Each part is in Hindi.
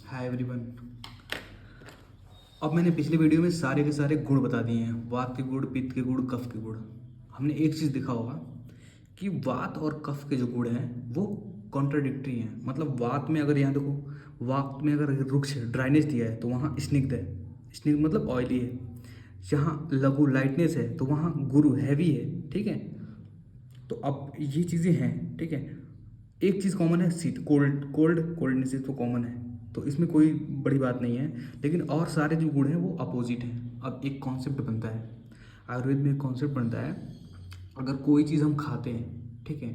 Hi everyone. अब मैंने पिछले वीडियो में सारे के सारे गुण बता दिए हैं, वात के गुण, पित्त के गुण, कफ के गुण। हमने एक चीज़ देखा होगा कि वात और कफ के जो गुण हैं वो कॉन्ट्राडिक्टरी हैं। मतलब वात में अगर यहाँ देखो, वात में अगर रुक्ष ड्राइनेस दिया है तो वहाँ स्निग्ध है, स्निग्ध मतलब ऑयली है। जहाँ लघु लाइटनेस है तो वहाँ गुरु हैवी है। ठीक है, तो अब ये चीज़ें हैं। ठीक है, एक चीज़ कॉमन है, शीत, कोल्डनेस तो कॉमन है, तो इसमें कोई बड़ी बात नहीं है। लेकिन और सारे जो गुण हैं वो अपोजिट हैं। अब एक कॉन्सेप्ट बनता है, आयुर्वेद में एक कॉन्सेप्ट बनता है, अगर कोई चीज़ हम खाते हैं, ठीक है,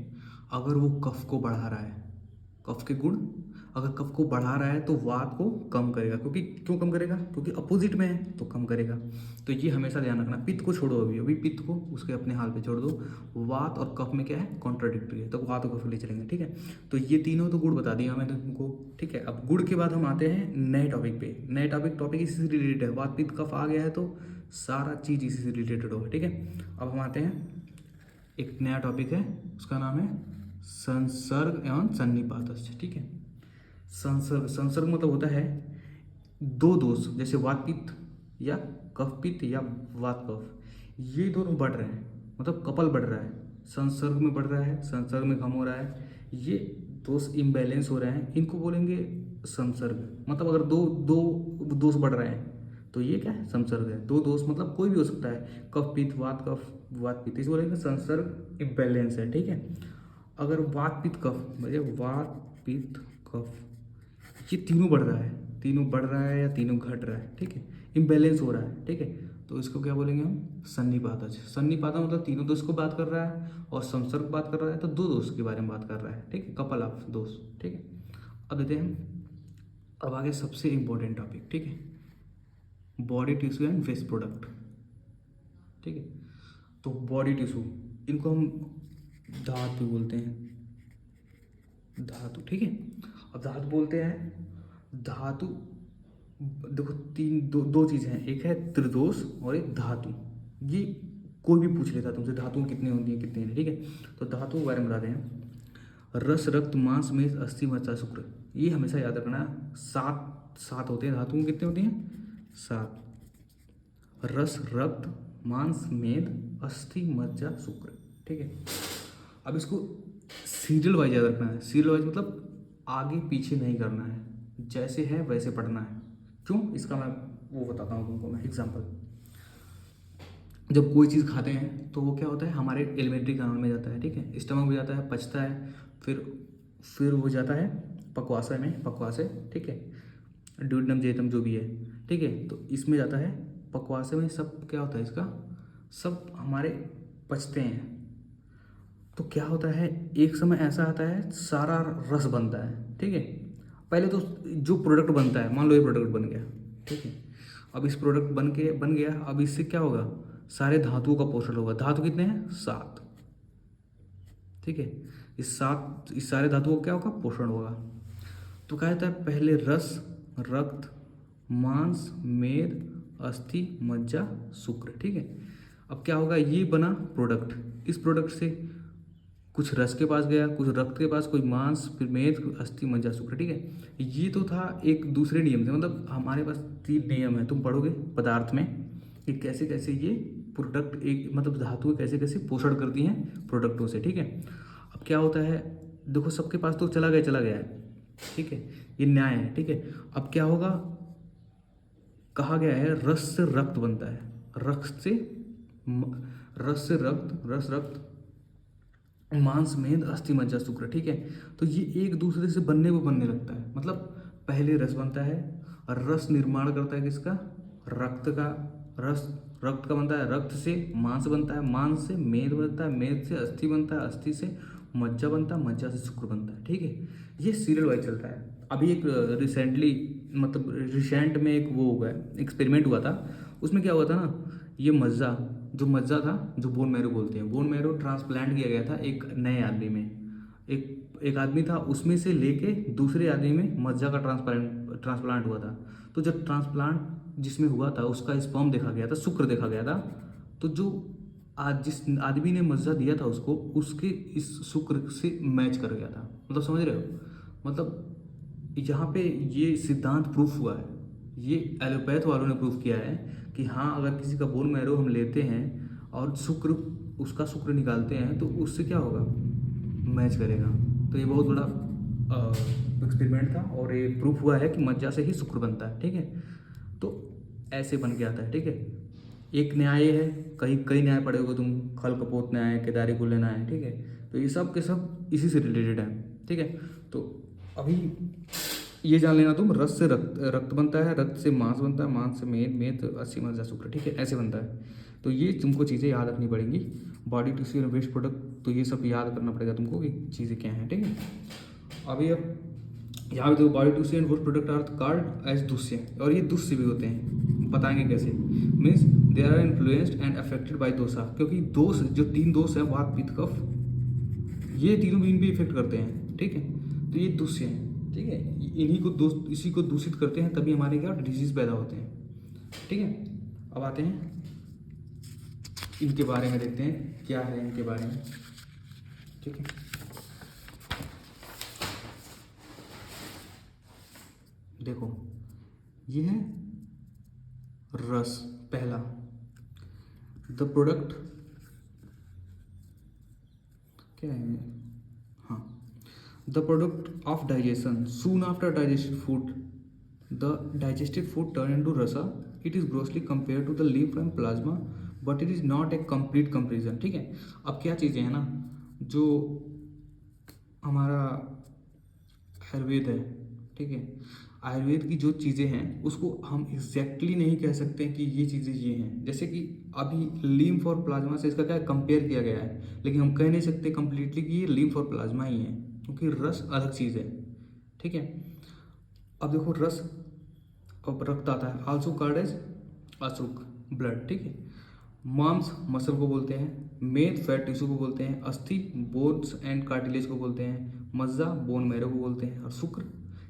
अगर वो कफ को बढ़ा रहा है, कफ के गुण अगर कफ को बढ़ा रहा है तो वात को कम करेगा। क्योंकि क्यों कम करेगा? क्योंकि अपोजिट में है तो कम करेगा। तो ये हमेशा ध्यान रखना। पित्त को छोड़ो, अभी अभी पित्त को उसके अपने हाल पे छोड़ दो। वात और कफ में क्या है? कॉन्ट्राडिक्टरी है, तो वात और कफ ले चलेंगे। ठीक है, तो ये तीनों तो गुण बता दिया मैंने तुमको। ठीक है, अब गुण के बाद हम आते हैं नए टॉपिक पे। नए टॉपिक इसी से रिलेटेड है। वात पित्त कफ आ गया है तो सारा चीज़ इसी से रिलेटेड होगा। ठीक है, अब हम आते हैं, एक नया टॉपिक है, उसका नाम है संसर्ग एवं सन्निपातस्य। ठीक है, संसर्ग, संसर्ग मतलब होता है दो दोष, जैसे वात पित्त या कफ पित्त या वात कफ, ये दोनों बढ़ रहे हैं, मतलब कपल बढ़ रहा है, संसर्ग में बढ़ रहा है, संसर्ग में कम हो रहा है, ये दोष इम्बैलेंस हो रहे हैं, इनको बोलेंगे संसर्ग। मतलब अगर दो दो दोष बढ़ रहे हैं तो ये क्या है? संसर्ग है। दो दोष मतलब कोई भी हो सकता है, कफ पित्त, वात कफ, वात पित्त, इसे बोलेंगे संसर्ग इम्बैलेंस है। ठीक है, अगर वात पित्त कफ, मतलब वात पित्त कफ, ये तीनों बढ़ रहा है, तीनों बढ़ रहा है या तीनों घट रहा है, ठीक है, इम्बैलेंस हो रहा है, ठीक है, तो इसको क्या बोलेंगे हम? सन्निपातज। सन्निपात मतलब तीनों दोष को बात कर रहा है, और संसर्ग बात कर रहा है तो दो दोष के बारे में बात कर रहा है। ठीक है, कपल ऑफ दोष। ठीक है, अब देते हैं हम अब आगे सबसे इंपॉर्टेंट टॉपिक। ठीक है, body tissue and waste product. ठीक है, तो बॉडी टिश्यू, इनको हम धातु बोलते हैं, धातु। ठीक है, अब धातु बोलते हैं, धातु देखो तीन दो चीज़ें हैं, एक है त्रिदोष और एक धातु। ये कोई भी पूछ लेता तुमसे धातुएं कितनी होती हैं, कितनी हैं। ठीक है, तो धातु के बारे में बताते हैं, रस, रक्त, मांस, मेद, अस्थि, मज्जा, शुक्र। ये हमेशा याद रखना, सात सात होते हैं धातुएं। कितने होती हैं? सात। रस, रक्त, मांस, मेद, अस्थि, मज्जा, शुक्र। ठीक है, अब इसको सीरियल वाइज याद रखना है। सीरियल वाइज मतलब आगे पीछे नहीं करना है, जैसे है वैसे पढ़ना है। क्यों? इसका मैं वो बताता हूँ तुमको, मैं एग्जांपल। जब कोई चीज़ खाते हैं तो वो क्या होता है, हमारे एलिमेंट्री कानून में जाता है। ठीक है, स्टमक में जाता है, पचता है, फिर वो जाता है पक्वाशय में, पक्वाशय। ठीक है, ड्यूडेनम, जेतम जो भी है। ठीक है, तो इसमें जाता है पक्वाशय में, सब क्या होता है इसका, सब हमारे पचते हैं। तो क्या होता है, एक समय ऐसा आता है सारा रस बनता है। ठीक है, पहले तो जो प्रोडक्ट बनता है, मान लो ये प्रोडक्ट बन गया। ठीक है, अब इस प्रोडक्ट बन गया, अब इससे क्या होगा, सारे धातुओं का पोषण होगा। धातु कितने हैं? सात। ठीक है, इस सारे धातुओं का क्या होगा? पोषण होगा। तो क्या कहता है, पहले रस, रक्त, मांस, मेद, अस्थि, मज्जा, शुक्र। ठीक है, अब क्या होगा, ये बना प्रोडक्ट, इस प्रोडक्ट से कुछ रस के पास गया, कुछ रक्त के पास, कोई मांस, फिर मेद, अस्थि, मज्जा, शुक्र। ठीक है, ये तो था एक दूसरे नियम से। मतलब हमारे पास तीन नियम है, तुम पढ़ोगे पदार्थ में कि कैसे कैसे ये प्रोडक्ट, एक मतलब धातुएं कैसे कैसे पोषण करती हैं प्रोडक्टों से। ठीक है, अब क्या होता है, देखो सबके पास तो चला गया है। ठीक है, ये न्याय है। ठीक है, अब क्या होगा, कहा गया है रस से रक्त बनता है, रक्त से रस से रक्त, रस, रक्त, मांस, मेद, अस्थि, मज्जा, शुक्र। ठीक है, तो ये एक दूसरे से बनने लगता है। मतलब पहले रस बनता है, और रस निर्माण करता है किसका? रक्त का। रस रक्त का बनता है, रक्त से मांस बनता है, मांस से मेद बनता है, मेद से अस्थि बनता है, अस्थि से मज्जा बनता है, मज्जा से शुक्र बनता है। ठीक है, ये सीरियल वाइज चलता है। अभी एक रिसेंटली, मतलब रिसेंट में एक वो हुआ है, एक्सपेरिमेंट हुआ था। उसमें क्या हुआ था ना, ये मज्जा था, जो बोन मैरो बोलते हैं, बोन मैरो ट्रांसप्लांट किया गया था एक नए आदमी में। एक आदमी था, उसमें से लेके दूसरे आदमी में मज्जा का ट्रांसप्लांट हुआ था। तो जब ट्रांसप्लांट जिसमें हुआ था उसका स्पर्म देखा गया था, शुक्र देखा गया था। तो जो आज जिस आदमी ने मज्जा दिया था उसको, उसके इस शुक्र से मैच कर गया था। मतलब समझ रहे हो? मतलब यहाँ पे ये सिद्धांत प्रूफ हुआ है, ये एलोपैथ वालों ने प्रूफ किया है कि हाँ, अगर किसी का बोन मैरो हम लेते हैं और शुक्र, उसका शुक्र निकालते हैं तो उससे क्या होगा, मैच करेगा। तो ये बहुत बड़ा एक्सपेरिमेंट था और ये प्रूफ हुआ है कि मज्जा से ही शुक्र बनता है, ठीक है। तो ऐसे बन के आता है, ठीक है। एक न्याय है, कई कई न्याय पढ़े होगे तुम, खल कपोत न्याय, केदारी कुल्य न्याय, ठीक है। तो ये सब के सब इसी से रिलेटेड है, ठीक है। तो अभी ये जान लेना तुम, रस से रक्त रक्त बनता है, रक्त से मांस बनता है, मांस से मेद, मेद अस्थि मज्जा शुक्र, ठीक है, ऐसे बनता है। तो ये तुमको चीज़ें याद रखनी पड़ेंगी। Body tissue and waste product, तो ये सब याद करना पड़ेगा तुमको कि चीज़ें क्या हैं, ठीक है। अभी अब यहाँ पे देखो, body tissue and waste product are called as dushya, और ये दुष्य भी होते हैं, बताएंगे कैसे। Means they are influenced and affected by dosha, क्योंकि दोष, जो 3 दोष है, वात पित्त कफ, ये तीनों भी इन पे इफेक्ट करते हैं, ठीक है। तो ये दुष्य हैं, ठीक है। इन्हीं को दोष, इसी को दूषित करते हैं, तभी हमारे क्या डिजीज पैदा होते हैं, ठीक है। अब आते हैं इनके बारे में, देखते हैं क्या है इनके बारे में, ठीक है। देखो, ये है रस, पहला, द प्रोडक्ट, क्या है, हाँ, the product of digestion, soon after digested food the digested food turn into rasa, it is grossly compare to the lymph and plasma, but it is not a complete comparison, ठीक है। अब क्या चीज़ें हैं ना, जो हमारा आयुर्वेद है, ठीक है, आयुर्वेद की जो चीज़ें हैं उसको हम एग्जैक्टली नहीं कह सकते कि ये चीज़ें ये हैं। जैसे कि अभी लिम्फ और प्लाज्मा से इसका क्या कंपेयर किया गया है, लेकिन हम कह नहीं सकते कंप्लीटली कि ये लिम्फ और प्लाज्मा ही है, क्योंकि रस अलग चीज़ है, ठीक है। अब देखो, रस, अब रक्त आता है, आल्सो कॉल्ड एज अशुक, ब्लड, ठीक है। मांस मसल को बोलते हैं, मेद फैट टिश्यू को बोलते हैं, अस्थि बोन्स एंड कार्टिलेज को बोलते हैं, मज्जा बोन मैरो को बोलते हैं, और शुक्र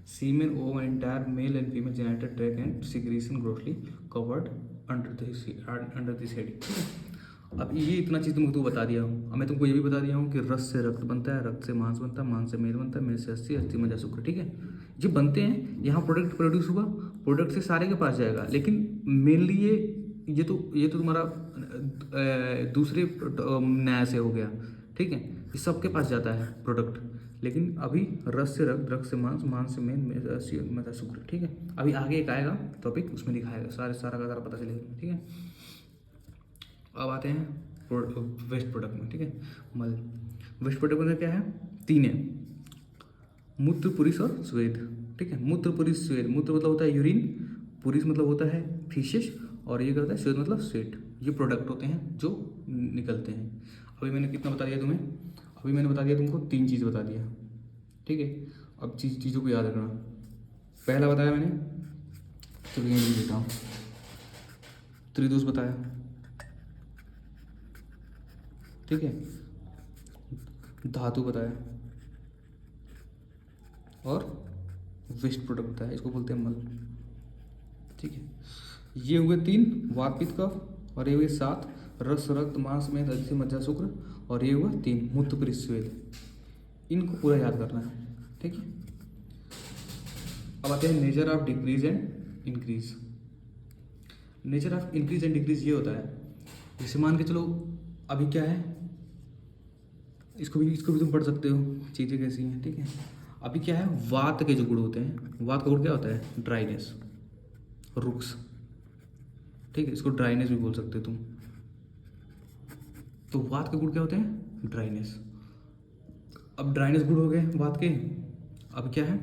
सीमेन ओव entire male and female genital track and secretion grossly covered under this head, ठीक है। अब ये इतना चीज़ तुमको तो बता दिया हूँ। अब मैं तुमको ये भी बता दिया हूँ कि रस से रक्त बनता है, रक्त से मांस बनता है, मांस से मेद बनता है, मेद से अस्थि, अस्थि मज्जा शुक्र, ठीक है। ये बनते हैं, यहाँ प्रोडक्ट प्रोड्यूस हुआ, प्रोडक्ट से सारे के पास जाएगा, लेकिन मेनली ये तो तुम्हारा दूसरे न्याय से हो गया, ठीक है। ये सबके पास जाता है प्रोडक्ट, लेकिन अभी रस से रक्त, रक्त से मांस, मांस से मेद, अस्थि मज्जा शुक्र, ठीक है। अभी आगे एक आएगा टॉपिक, उसमें दिखाएगा सारा का सारा पता चलेगा, ठीक है। अब आते हैं वेस्ट प्रोडक्ट में, ठीक है। मल, वेस्ट प्रोडक्ट में क्या है, 3 है, मूत्र, पुरुष और स्वेद, ठीक है। मूत्र, पुरुष, स्वेद, मूत्र मतलब होता है यूरिन, पुरुष मतलब होता है फीसेस, और ये करता है स्वेद मतलब स्वेट। ये प्रोडक्ट होते हैं जो निकलते हैं। अभी मैंने कितना बता दिया तुम्हें, अभी मैंने बता दिया तुमको 3 चीज़ बता दिया, ठीक है। अब चीज़ों को याद रखना। पहला बताया मैंने, चलो ये लिख देता हूँ, त्रिदोष बताया, ठीक है, धातु बताया, और वेस्ट प्रोडक्ट बताया, इसको बोलते हैं मल, ठीक है। ये हुए 3, वात पित्त कफ, और ये हुए 7, रस रक्त मांस मेद अस्थि मज्जा शुक्र, और ये हुआ 3, मूत्र पुरुष स्वेद। इनको पूरा याद करना है, ठीक है। अब आते हैं nature of decrease and increase. Nature of increase and decrease ये होता है, जैसे मान के चलो, अभी क्या है, इसको भी तुम पढ़ सकते हो, चीज़ें कैसी हैं, ठीक है। अभी क्या है, वात के जो गुण होते हैं, वात का गुण क्या होता है, ड्राइनेस, रुक्स, ठीक है, इसको ड्राइनेस भी बोल सकते हो तुम। तो वात के गुण क्या होते हैं, ड्राइनेस। अब ड्राइनेस गुण हो गए वात के। अब क्या है,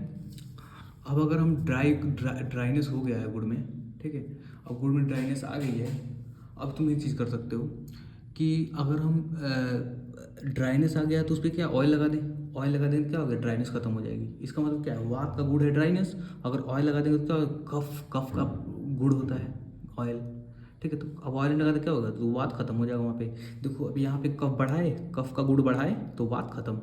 अब अगर हम ड्राइनेस हो गया है गुड़ में, ठीक है, अब गुड़ में ड्राइनेस आ गई है, अब तुम एक चीज़ कर सकते हो कि अगर हम ड्राइनेस आ गया तो उस पर क्या ऑयल लगा दें, ऑयल लगा देंगे क्या हो गया, ड्राइनेस खत्म हो जाएगी। इसका मतलब क्या है, वात का गुड़ है ड्राइनेस, अगर ऑयल लगा देंगे तो क्या, कफ का गुड़ होता है ऑयल, ठीक है। तो अब ऑयल लगा दे क्या होगा, तो वात खत्म हो जाएगा वहाँ पे। देखो अभी यहाँ पे कफ बढ़ाए, कफ का गुड़ बढ़ाए तो वात खत्म,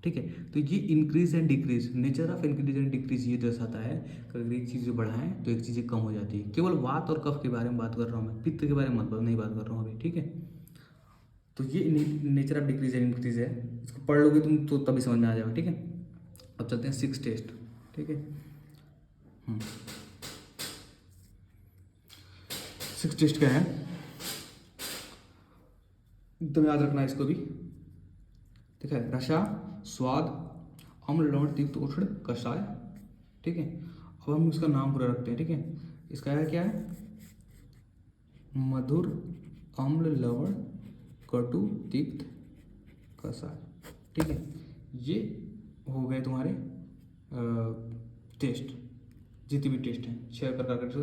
ठीक है। तो ये increase and decrease, nature of increase and decrease ये दर्शाता है कि अगर एक चीज़ें बढ़ाएं तो एक चीज़ें कम हो जाती है। केवल वात और कफ के बारे में बात कर रहा हूँ मैं, पित्त के बारे में नहीं बात कर रहा हूँ अभी, ठीक है। तो ये nature of decrease and increase है, इसको पढ़ लोगे तुम तो तभी समझ में आ जाएगा, ठीक है। अब चलते हैं 6 टेस्ट, ठीक है। सिक्स टेस्ट क्या है एकदम याद रखना है इसको भी। ठीक है, रसा, स्वाद, अम्ल, लवण, तिक्त, उष्ण, कषाय। ठीक है, अब हम इसका नाम पूरा रखते हैं। ठीक है, इसका है क्या है, मधुर, अम्ल, लवण, कटु, तिक्त, कषाय। ठीक है, ये हो गए तुम्हारे टेस्ट, जितने भी टेस्ट हैं 6 प्रकार के टेस्ट,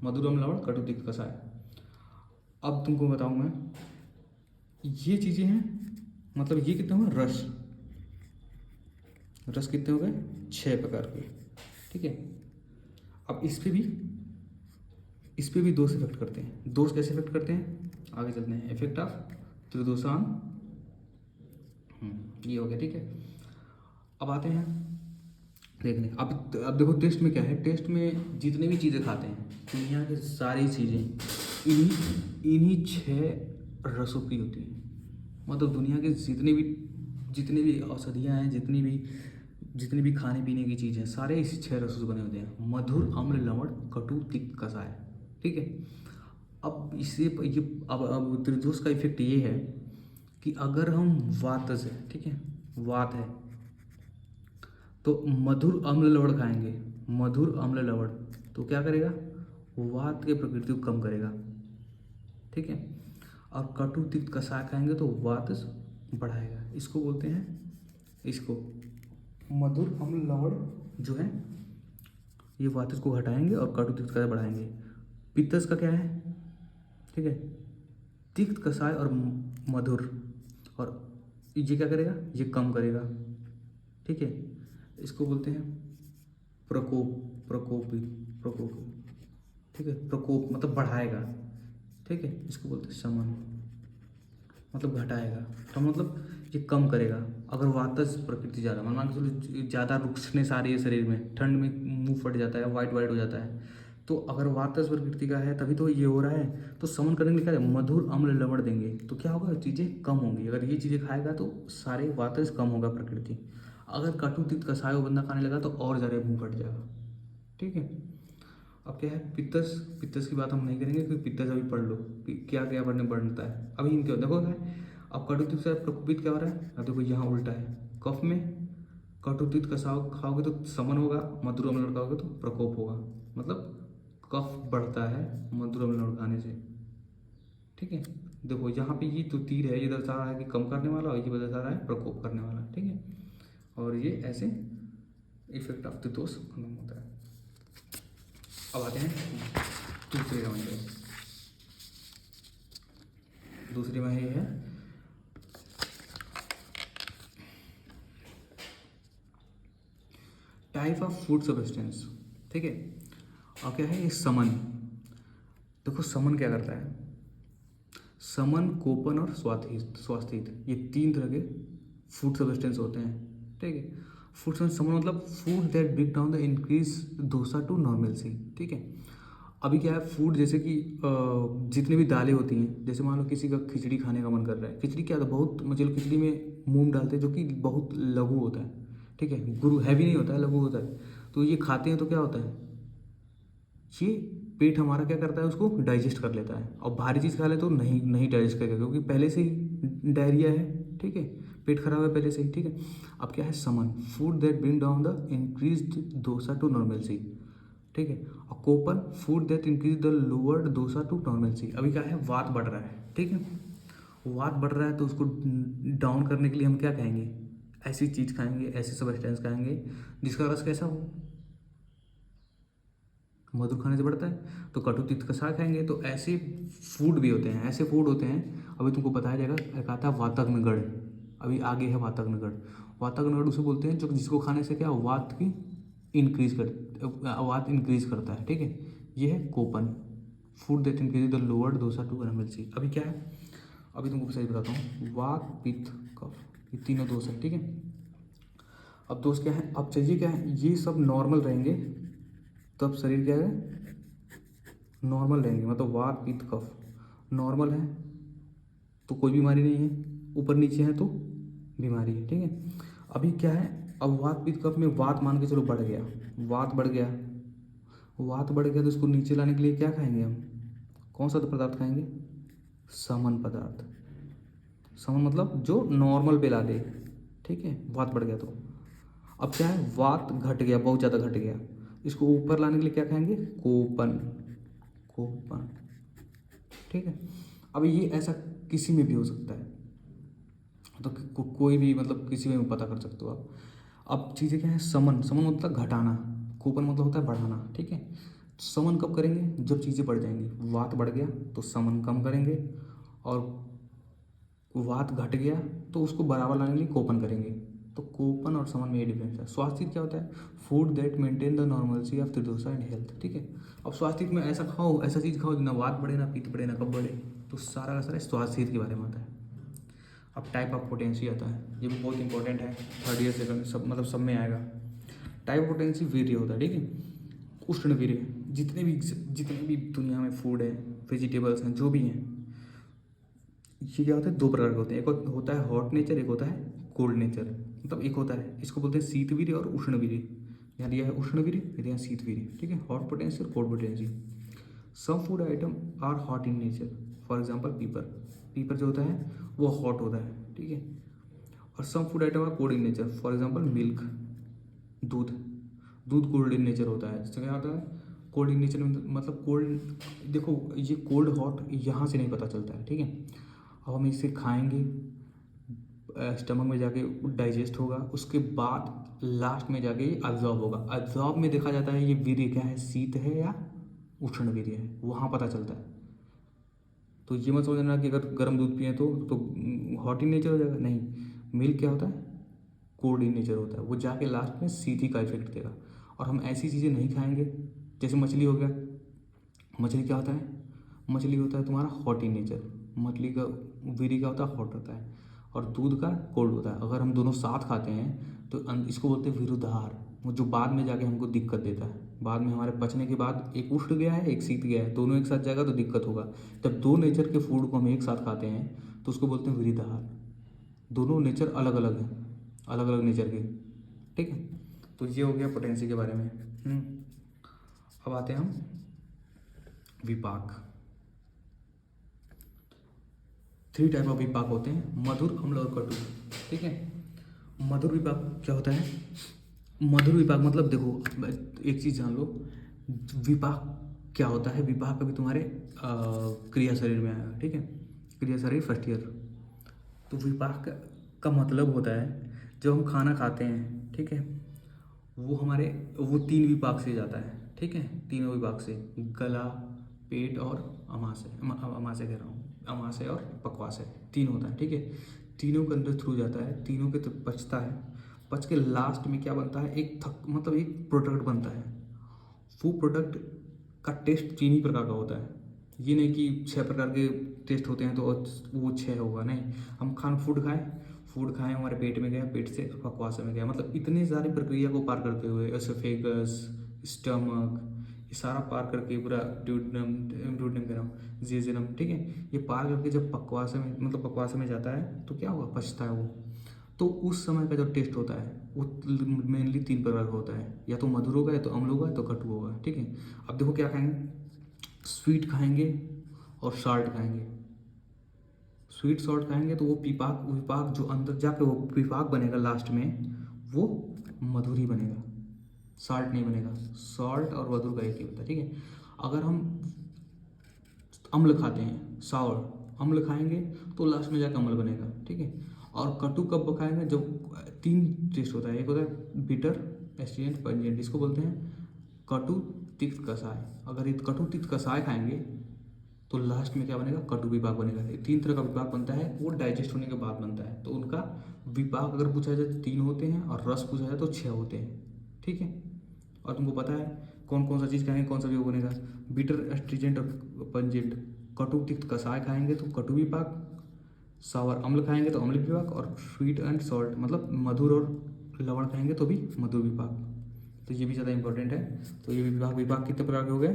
मधुर, अम्ल, लवण, कटु, तिक्त, कषाय। अब तुमको बताऊं मैं, ये चीज़ें हैं, मतलब ये कितने हुए, रस, रस कितने हो गए, 6 प्रकार के। ठीक है, अब इस पे भी दोष इफेक्ट करते हैं। दोष कैसे इफेक्ट करते हैं, आगे चलते हैं। इफेक्ट ऑफ त्रिदोषान, ये हो गया। ठीक है, अब आते हैं देखने। अब देखो टेस्ट में क्या है, टेस्ट में जितने भी चीज़ें खाते हैं, दुनिया की सारी चीज़ें इन्हीं 6 रसों की होती हैं। मतलब दुनिया के जितने भी औषधियाँ हैं, जितनी भी खाने पीने की चीज़ें, सारे इसी 6 रसों से बने होते हैं, मधुर, अम्ल, लवण, कटु, तिक्त, कषाय। ठीक है, अब इससे ये अब त्रिदोष का इफेक्ट ये है कि अगर हम वात से, ठीक है, वात है तो मधुर, अम्ल, लवण खाएंगे, मधुर, अम्ल, लवण, तो क्या करेगा, वात के प्रकृति को कम करेगा। ठीक है, और कटु, तिक्त, कषाय खाएंगे तो वात बढ़ाएगा। इसको बोलते हैं, इसको मधुर, अम्ल, लवण जो है ये वात को घटाएंगे और कटु, तिक्त, कषाय बढ़ाएंगे। पित्तस का क्या है, ठीक है, तिक्त, कषाय और मधुर, और ये क्या करेगा, ये कम करेगा। ठीक है, इसको बोलते हैं प्रकोप। ठीक है, प्रकोप मतलब बढ़ाएगा। ठीक है, इसको बोलते हैं शमन, मतलब घटाएगा। तो मतलब ये कम करेगा। अगर वातज प्रकृति ज़्यादा, मान के चलो ज़्यादा रुक्षनेस आ रही है शरीर में, ठंड में मुंह फट जाता है, वाइट हो जाता है, तो अगर वातज प्रकृति का है तभी तो ये हो रहा है। तो समन करने के लिए क्या है, मधुर, अम्ल, लवण देंगे तो क्या होगा, चीज़ें कम होंगी। अगर ये चीज़ें खाएगा तो सारे वातज कम होगा प्रकृति। अगर कटु, तिक्त, कषाय वो बंदा खाने लगा तो और ज़्यादा मुंह फट जाएगा। ठीक है, अब क्या है, पित्तस की बात हम नहीं करेंगे क्योंकि पित्तस अभी पढ़ लो कि क्या क्या बढ़ता है। अभी इनके देखो क्या है, अब कटु, तिक्त से प्रकोपित क्या हो रहा है, अब देखो यहाँ उल्टा है। कफ में कटु, तिक्त, कषाय खाओगे तो समन होगा, मधुर, अम्ल, लवण खाओगे तो प्रकोप होगा। मतलब कफ बढ़ता है मधुर, अम्ल, लवण खाने से। ठीक है, देखो यहाँ पे ये तो तीर है, ये दर्शा रहा है कि कम करने वाला, और ये दर्शा रहा है प्रकोप करने वाला। ठीक है, और ये ऐसे इफेक्ट ऑफ त्रिदोष खत्म होता है। अब आते हैं दूसरे राउंड पे। दूसरी में ये है टाइप ऑफ फूड सब्सटेंस। ठीक है, और क्या है, ये समन। देखो समन क्या करता है, समन, कोपन और स्वास्थ्य, ये 3 तरह के फूड सब्सटेंस होते हैं। ठीक है, फूड समन मतलब food that break down the increase dosha to normalcy. ठीक है, अभी क्या है, फूड जैसे कि जितने भी दालें होती हैं, जैसे मान लो किसी का खिचड़ी खाने का मन कर रहा है, खिचड़ी क्या होता है, बहुत मतलब खिचड़ी में मूंग डालते हैं जो कि बहुत लघु होता है। ठीक है, गुरु हैवी नहीं होता है, लघु होता है, तो ये खाते हैं तो क्या होता है, ये पेट हमारा क्या करता है, उसको डाइजेस्ट कर लेता है। और भारी चीज़ खा ले तो नहीं डाइजेस्ट करेगा क्योंकि पहले से ही डायरिया है। ठीक है, पेट खराब है पहले से ही। ठीक है, अब क्या है, shamana, food that bring down the increased dosha to normalcy. ठीक है, और kopana, food that increase the lowered dosha to normalcy. अभी क्या है, वात बढ़ रहा है। ठीक है, वात बढ़ रहा है तो उसको डाउन करने के लिए हम क्या खाएंगे, ऐसी चीज़ खाएंगे, ऐसे सब्सटेंस खाएंगे जिसका रस कैसा हो, मधुर खाने से बढ़ता है। तो कटु, तिक्त, कषाय खाएंगे तो ऐसे फूड भी होते हैं, ऐसे फूड होते हैं। अभी तुमको बताया जाएगा, एक आता है वातग्नगढ़, अभी आगे है वातग्नगढ़। वातग्नगढ़ उसे बोलते हैं जो जिसको खाने से क्या वात इंक्रीज करता है। ठीक है, ये है कोपन, food that increase the lower dosha to normalcy. अभी क्या है, अभी तुमको सही बताता हूँ, वात, पित्त, कफ, ये तीनों दोष है। ठीक है, अब दोष क्या है, अब चाहिए क्या है, ये सब नॉर्मल रहेंगे तब शरीर क्या है, नॉर्मल रहेंगे। मतलब वात, पित्त, कफ नॉर्मल है तो कोई बीमारी नहीं है, ऊपर नीचे है तो बीमारी है। ठीक है, अभी क्या है, अब वात, पित्त, कफ में वात मान के चलो बढ़ गया, वात बढ़ गया वात बढ़ गया तो इसको नीचे लाने के लिए क्या खाएंगे हम? कौन सा पदार्थ खाएंगे? समन पदार्थ। समन मतलब जो नॉर्मल पे ला दे, ठीक है, वात बढ़ गया तो। अब क्या है, वात घट गया, बहुत ज़्यादा घट गया, इसको ऊपर लाने के लिए क्या खाएंगे? कोपन। कोपन, ठीक है। अब ये ऐसा किसी में भी हो सकता है, तो कोई भी मतलब किसी में भी पता कर सकते हो आप। अब चीज़ें क्या है, समन, समन मतलब घटाना, कूपन मतलब होता है बढ़ाना, ठीक है। समन कब करेंगे? जब चीज़ें बढ़ जाएंगी। वात बढ़ गया तो समन कम करेंगे, और वात घट गया तो उसको बराबर लाने के लिए कोपन करेंगे। तो कोपन और समन में ये डिफरेंस है। स्वास्थ्य क्या होता है? Food that maintain the normalcy of tridosha and health, ठीक है। अब स्वास्थ्य में ऐसा खाओ, ऐसा चीज़ खाओ ना वात बढ़े ना पित्त बढ़े ना कब बढ़े, तो सारा का सारा स्वास्थ्य के बारे में आता है। अब टाइप ऑफ पोटेंसी आता है, ये भी बहुत इंपॉर्टेंट है, थर्ड ईयर सेकंड सब मतलब सब में आएगा। टाइप ऑफ पोटेंसी वीर्य होता है, ठीक है। उष्ण वीर्य, जितने भी दुनिया में फूड है, वेजिटेबल्स हैं, जो भी हैं, ये क्या होता है, दो प्रकार के होते हैं। एक होता है हॉट नेचर, एक होता है कोल्ड नेचर। मतलब एक होता है, इसको बोलते हैं शीत वीर्य और उष्ण वीर्य। यहाँ दिया है उष्ण वीर्य, यहाँ शीत वीर्य, ठीक है। हॉट पोटेंसी और cold potency. Some food item are hot in nature, for example pepper. Pepper जो होता है वो हॉट होता है, ठीक है। और some food item are cold in nature, for example milk, दूध। दूध कोल्ड इन नेचर होता है। इससे क्या होता है, कोल्ड इन नेचर मतलब कोल्ड, देखो ये कोल्ड हॉट यहाँ से नहीं पता चलता है, ठीक है। अब हम इसे खाएंगे, स्टमक में जाके डाइजेस्ट होगा, उसके बाद लास्ट में जाके ये अब्जॉर्ब होगा। अब्जॉर्ब में देखा जाता है ये वीर्य क्या है, शीत है या उष्ण वीर्य है, वहाँ पता चलता है। तो ये मत समझना कि अगर गर्म दूध पिए तो हॉट इन नेचर हो जाएगा, नहीं। मिल्क क्या होता है, कोल्ड इन नेचर होता है, वो जाके लास्ट में शीत का इफेक्ट देगा। और हम ऐसी चीज़ें नहीं खाएंगे, जैसे मछली हो गया। मछली क्या होता है, मछली होता है तुम्हारा हॉट इन नेचर, मछली का वीर्य क्या होता है, हॉट होता है, और दूध का कोल्ड होता है। अगर हम दोनों साथ खाते हैं तो इसको बोलते हैं विरुद्धार, वो जो बाद में जाके हमको दिक्कत देता है। बाद में हमारे पचने के बाद एक उष्ण गया है एक शीत गया है, दोनों एक साथ जाएगा तो दिक्कत होगा। जब दो नेचर के फूड को हम एक साथ खाते हैं तो उसको बोलते हैं विरुद्धार। दोनों नेचर अलग अलग हैं, अलग अलग नेचर के, ठीक है। तो ये हो गया पोटेंसी के बारे में। अब आते हैं हम विपाक। 3 टाइप ऑफ विपाक होते हैं, मधुर, अम्ल और कटु, ठीक है। मधुर विपाक क्या होता है? मधुर विपाक मतलब देखो, एक चीज़ जान लो, विपाक क्या होता है। विपाक अभी तुम्हारे क्रिया शरीर में आएगा, ठीक है। क्रिया शरीर फर्स्ट ईयर। तो विपाक का मतलब होता है जब हम खाना खाते हैं, ठीक है, वो हमारे वो 3 विभाग से जाता है, ठीक है। तीनों विभाग से, गला, पेट और अमाशय, अमाशय कह रहा हूँ, अमाशय और पक्वाशय, 3 होता है, ठीक है। तीनों के अंदर थ्रू जाता है, तीनों के पचता है। पच के लास्ट में क्या बनता है, एक मतलब एक प्रोडक्ट बनता है। वो प्रोडक्ट का टेस्ट 3 ही प्रकार का होता है। ये नहीं कि 6 प्रकार के टेस्ट होते हैं तो वो 6 होगा, नहीं। हम फूड खाएं, हमारे पेट में गया, पेट से पकवास में गया, मतलब इतनी सारी प्रक्रिया को पार करते हुए, एसोफेगस, स्टमक, ये सारा पार करके पूरा ड्यूडनम, ड्यूडनम कह रहा हूँ, जेजुनम, ठीक है। ये पार करके जब पकवास में मतलब पकवास में जाता है तो क्या होगा, पचता है वो। तो उस समय का जो टेस्ट होता है वो मेनली 3 प्रकार का होता है, या तो मधुर होगा, या तो अम्ल होगा, या तो कटु होगा, ठीक है। अब देखो क्या खाएंगे, स्वीट खाएंगे और साल्ट खाएंगे। स्वीट सॉल्ट खाएंगे तो वो विपाक विपाक जो अंदर जाके वो विपाक बनेगा लास्ट में, वो मधुर ही बनेगा, साल्ट नहीं बनेगा। सॉल्ट और मधुर का एक ही होता है, ठीक है। अगर हम अम्ल खाते हैं, सावर अम्ल खाएंगे तो लास्ट में जाकर अम्ल बनेगा, ठीक है। और कटु कब खाएंगे, जब 3 टेस्ट होता है, एक होता है बिटर, एस्ट्रिजेंट, पंजेंट, इसको बोलते हैं कटु, तिक्त, कषाय। अगर ये कटु तिक्त कषाय खाएंगे तो लास्ट में क्या बनेगा, कटु विपाक बनेगा। 3 तरह का विपाक बनता है, वो डाइजेस्ट होने के बाद बनता है। तो उनका विपाक अगर पूछा जाए तो 3 होते हैं, और रस पूछा जाए तो 6 होते हैं, ठीक है। और तुमको पता है कौन कौन सा चीज़ खाएंगे, कौन सा विपाक बनेगा, बिटर, एस्ट्रिजेंट और पंजेंट। कटु तिक्त कषाय खाएंगे तो कटु विपाक, सावर अम्ल खाएंगे तो अम्ल विपाक, और स्वीट एंड सॉल्ट मतलब मधुर और लवण खाएंगे तो भी मधुर विपाक। तो ये भी ज़्यादा इंपॉर्टेंट है। तो ये विभाग विभाग कितने प्रकार के हो गए,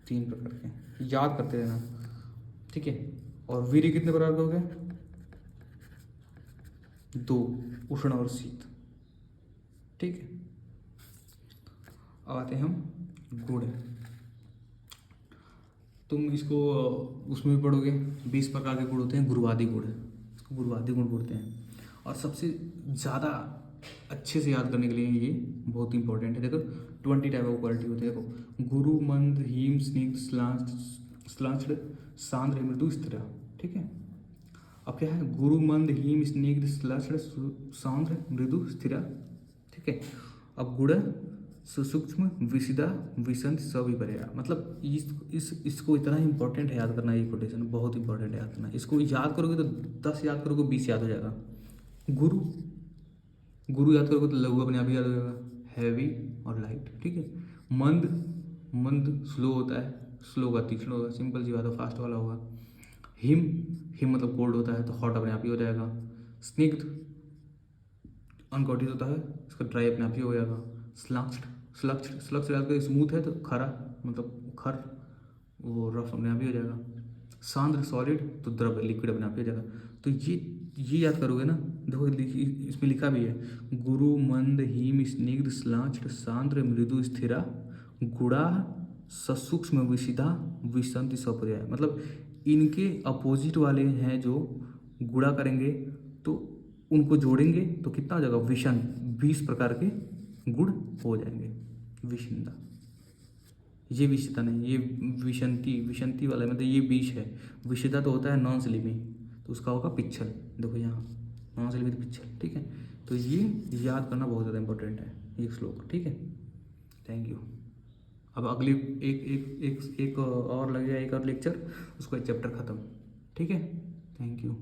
3 प्रकार के, याद करते रहना, ठीक है। और वीर्य कितने प्रकार के हो गए, 2, उष्ण और शीत, ठीक है। अब आते हैं हम गुड़। तुम इसको उसमें भी पढ़ोगे, 20 प्रकार के गुड़ होते हैं, गुरुवादी गुड़, इसको गुरुवादी गुड़ बोलते हैं। और सबसे ज़्यादा अच्छे से याद करने के लिए ये बहुत इंपॉर्टेंट है। देखो 20 टाइप ऑफ क्वालिटी होते हैं। देखो गुरु, मंद, हीम, स्निग्ध, श्लाघ्ड, सांद्र, मृदु, स्थिर। ठीक है, अब क्या है, गुरु, मंद, हीम, स्निग्ध, श्लाघ्ड, सांद्र, मृदु, स्थिर। ठीक है, अब गुड़ सुसूक्ष्म, विशिदा, विसंत, सविपर्या। मतलब इसको इतना इंपॉर्टेंट है याद करना, ये कोटेशन बहुत इंपॉर्टेंट है याद करना। इसको याद करोगे तो 10 याद करोगे 20 याद हो जाएगा। गुरु, गुरु याद करोगे तो लघु अपने आप ही याद हो जाएगा, हैवी और लाइट। ठीक है, मंद, मंद स्लो होता है, स्लो का तीक्ष्ण होगा, सिंपल सी बात है, फास्ट वाला होगा। हिम, हिम मतलब कोल्ड होता है, तो हॉट अपने आप ही हो जाएगा। स्निग्ध अनकॉटिस होता है, इसका ड्राई अपने आप ही हो जाएगा। स्लक्ष्ड, स्लक्ष्ड स्लक्ष्ड याद करें, स्मूथ है तो खरा, मतलब खर, वो रफ अपने आप ही हो जाएगा। सांद्र सॉलिड, तो द्रव लिक्विड अपने आप ही हो जाएगा। तो ये याद करोगे ना, देखो इसमें लिखा भी है, गुरु, मंद, हीम, स्निग्ध, श्लाघ्ड, सांद्र, मृदु, स्थिरा, गुड़ा, ससूक्ष्म, विशिधा, विसंति, सपर्याय। मतलब इनके अपोजिट वाले हैं जो गुड़ा करेंगे तो उनको जोड़ेंगे तो कितना हो जाएगा, विषण, 20 प्रकार के गुण हो जाएंगे। विषिंदा, ये विषिता नहीं, ये विषंती, विषंती वाला है, मतलब ये विष है। विषिता तो होता है नॉन स्लिमी, तो उसका होगा पिच्छल। देखो यहाँ नॉन स्लिमी तो पिच्छल। ठीक है, तो ये याद करना बहुत ज़्यादा इंपॉर्टेंट है ये श्लोक। ठीक है, थैंक यू। अब अगली एक और लगेगा, एक और लेक्चर, उसका चैप्टर ख़त्म। ठीक है, थैंक यू।